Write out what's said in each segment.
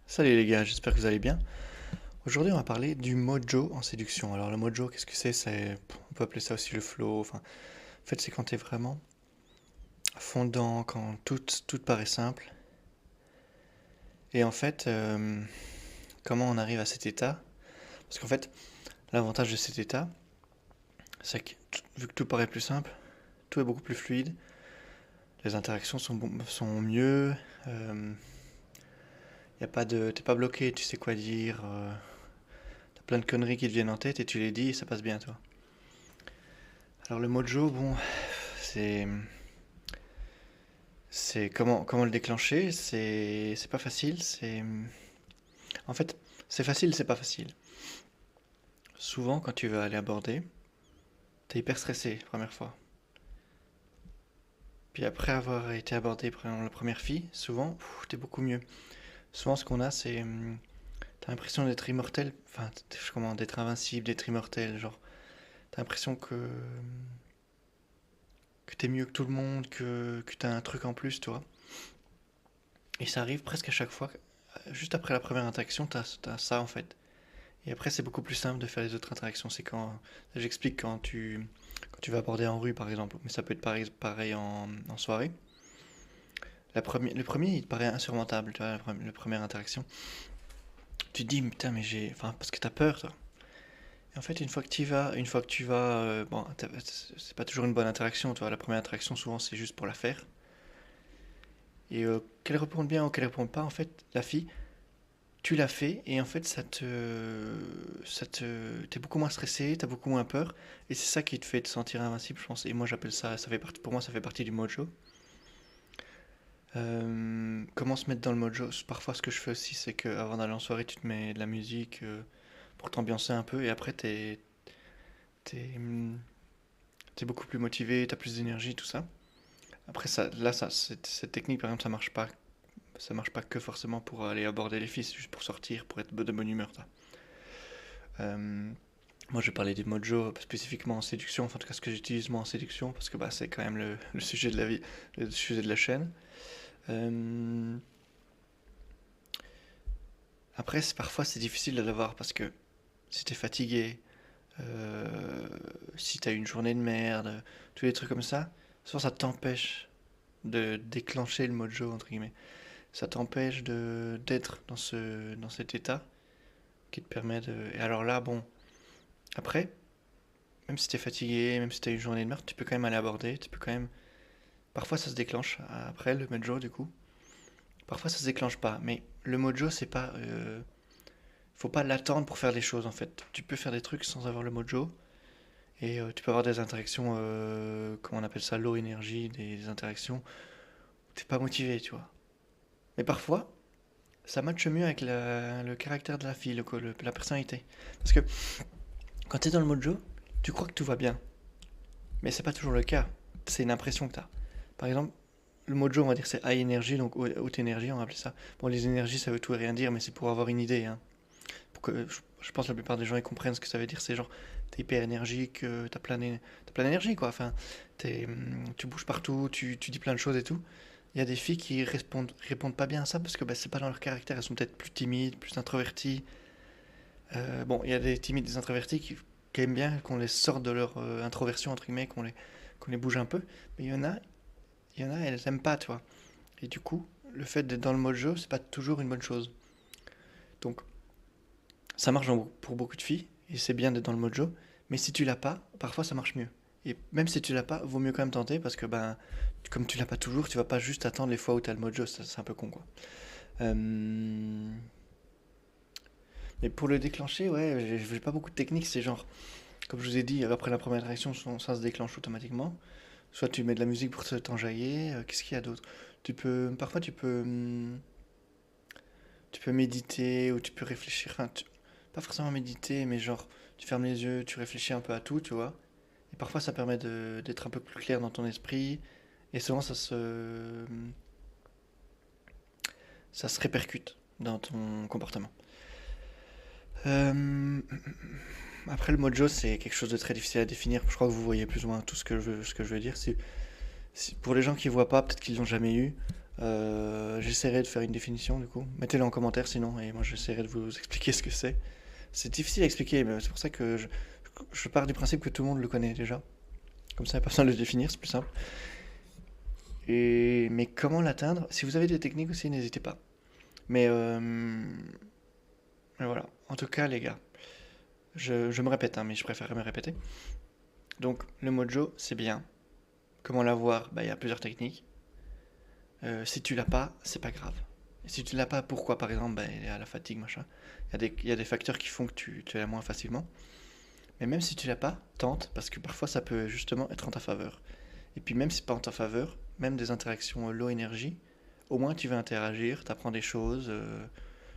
Salut les gars, j'espère que vous allez bien. Aujourd'hui, on va parler du mojo en séduction. Alors, le mojo, qu'est-ce que c'est? On peut appeler ça aussi le flow. Enfin, en fait, c'est quand t'es vraiment fondant, quand tout te paraît simple. Et en fait, comment on arrive à cet état? Parce qu'en fait, l'avantage de cet état, c'est que vu que tout paraît plus simple, tout est beaucoup plus fluide, les interactions sont mieux, t'es pas bloqué, tu sais quoi dire, t'as plein de conneries qui te viennent en tête et tu les dis et ça passe bien, toi. Alors le mojo, bon, c'est comment le déclencher, c'est pas facile, c'est en fait, c'est facile, c'est pas facile. Souvent quand tu vas aller aborder, t'es hyper stressé première fois. Puis après avoir été abordé par la première fille, souvent, t'es beaucoup mieux. Souvent ce qu'on a c'est t'as l'impression d'être immortel, enfin comment d'être invincible, d'être immortel, genre t'as l'impression que t'es mieux que tout le monde, que t'as un truc en plus, toi. Et ça arrive presque à chaque fois. Juste après la première interaction, t'as ça en fait. Et après, c'est beaucoup plus simple de faire les autres interactions. C'est quand, j'explique quand tu vas aborder en rue par exemple, mais ça peut être pareil en soirée. Le premier, il te paraît insurmontable, tu vois, la première interaction. Tu te dis, putain, mais enfin, parce que t'as peur, toi. Et en fait, une fois que tu vas, bon, c'est pas toujours une bonne interaction, tu vois. La première interaction, souvent, c'est juste pour la faire. Et qu'elle réponde bien ou qu'elle réponde pas, en fait, la fille, tu l'as fait et en fait t'es beaucoup moins stressé, t'as beaucoup moins peur et c'est ça qui te fait te sentir invincible, je pense. Et moi j'appelle ça, ça fait partie, pour moi ça fait partie du mojo. Comment se mettre dans le mojo? Parfois ce que je fais aussi c'est que avant d'aller en soirée tu te mets de la musique pour t'ambiancer un peu et après t'es, hum, t'es beaucoup plus motivé, t'as plus d'énergie, tout ça. Après cette technique par exemple ça marche pas que forcément pour aller aborder les filles, c'est juste pour sortir, pour être de bonne humeur. Euh, Moi, je vais parler des mojo spécifiquement en séduction, enfin, en tout cas, ce que j'utilise moi en séduction, parce que bah, c'est quand même le sujet de la vie, le sujet de la chaîne. Euh, Après, parfois, c'est difficile de l'avoir parce que si t'es fatigué, euh, si t'as eu une journée de merde, tous les trucs comme ça, souvent ça t'empêche de déclencher le mojo, entre guillemets. Ça t'empêche d'être dans cet état qui te permet de. Et alors là, bon, après, même si t'es fatigué, même si t'as eu une journée de merde, tu peux quand même aller aborder, tu peux quand même. Parfois ça se déclenche après le mojo du coup. Parfois ça se déclenche pas. Mais le mojo c'est pas. Faut pas l'attendre pour faire des choses en fait. Tu peux faire des trucs sans avoir le mojo. Et tu peux avoir des interactions, comment on appelle ça, low énergie, des interactions où t'es pas motivé, tu vois. Mais parfois, ça matche mieux avec le caractère de la fille, la personnalité. Parce que quand t'es dans le mojo, tu crois que tout va bien. Mais c'est pas toujours le cas. C'est une impression que t'as. Par exemple, le mojo, on va dire, c'est high energy, donc haute énergie, on va appeler ça. Bon, les énergies, ça veut tout et rien dire, mais c'est pour avoir une idée. Hein. Pour que, je pense que la plupart des gens ils comprennent ce que ça veut dire. C'est genre, t'es hyper énergique, t'as plein d'énergie, quoi. Enfin, tu bouges partout, tu dis plein de choses et tout. Il y a des filles qui répondent pas bien à ça parce que bah, c'est pas dans leur caractère. Elles sont peut-être plus timides, plus introverties. Bon, il y a des timides, des introvertis qui aiment bien qu'on les sorte de leur introversion, entre guillemets, qu'on les bouge un peu. Mais il y en a, elles aiment pas, tu vois. Et du coup, le fait d'être dans le mode jeu, c'est pas toujours une bonne chose. Donc, ça marche pour beaucoup de filles, et c'est bien d'être dans le mode jeu, mais si tu l'as pas, parfois ça marche mieux. Et même si tu l'as pas, vaut mieux quand même tenter, parce que ben, comme tu l'as pas toujours, tu vas pas juste attendre les fois où tu as le mode jeu, c'est un peu con quoi. Euh, Mais pour le déclencher, ouais, j'ai pas beaucoup de techniques, c'est genre, comme je vous ai dit, après la première réaction, ça se déclenche automatiquement. Soit tu mets de la musique pour t'enjailler, qu'est-ce qu'il y a d'autre? Parfois tu peux méditer ou tu peux réfléchir, pas forcément méditer, mais genre, tu fermes les yeux, tu réfléchis un peu à tout, tu vois. Et parfois, ça permet d'être un peu plus clair dans ton esprit. Et souvent, ça se répercute dans ton comportement. Euh, Après, le mojo, c'est quelque chose de très difficile à définir. Je crois que vous voyez plus ou moins tout ce que je veux dire. Pour les gens qui voient pas, peut-être qu'ils l'ont jamais eu. J'essaierai de faire une définition du coup. Mettez-le en commentaire sinon, et moi j'essaierai de vous expliquer ce que c'est. C'est difficile à expliquer, mais c'est pour ça que je pars du principe que tout le monde le connaît déjà. Comme ça, il n'y a pas besoin de le définir, c'est plus simple. Mais comment l'atteindre? Si vous avez des techniques aussi, n'hésitez pas. Mais, euh, mais voilà. En tout cas, les gars, je me répète, hein, mais je préférerais me répéter. Donc, le mojo, c'est bien. Comment l'avoir? Bah, il y a plusieurs techniques. Si tu l'as pas, c'est pas grave. Et si tu l'as pas, pourquoi par exemple? Bah, il y a la fatigue, machin. Il y a des facteurs qui font que tu l'as moins facilement. Mais même si tu l'as pas, tente, parce que parfois ça peut justement être en ta faveur. Et puis même si c'est pas en ta faveur, même des interactions low énergie, au moins tu vas interagir, tu apprends des choses,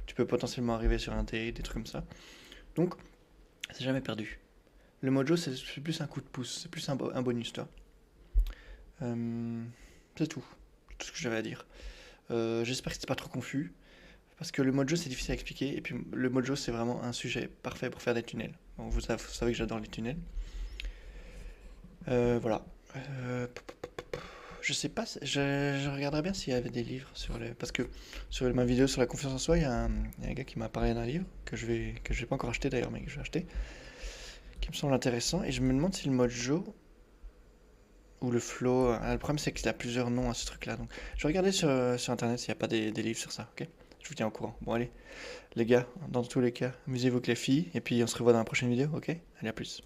tu peux potentiellement arriver sur un date, des trucs comme ça. Donc, c'est jamais perdu. Le mojo, c'est plus un coup de pouce, c'est plus un bonus, toi. Euh, c'est tout. C'est tout ce que j'avais à dire. J'espère que c'était pas trop confus. Parce que le mojo c'est difficile à expliquer. Et puis le mojo c'est vraiment un sujet parfait pour faire des tunnels. Donc, vous savez que j'adore les tunnels. Voilà. Je sais pas, je regarderais bien s'il y avait des livres sur les. Parce que sur ma vidéo sur la confiance en soi, il y a un gars qui m'a parlé d'un livre que je vais pas encore acheté d'ailleurs, mais que je vais acheter, qui me semble intéressant. Et je me demande si le mojo ou le flow. Le problème c'est qu'il a plusieurs noms à ce truc-là. Donc je vais regarder sur internet s'il n'y a pas des livres sur ça, ok? Je vous tiens au courant. Bon, allez, les gars, dans tous les cas, amusez-vous avec les filles, et puis on se revoit dans la prochaine vidéo, ok? Allez, à plus.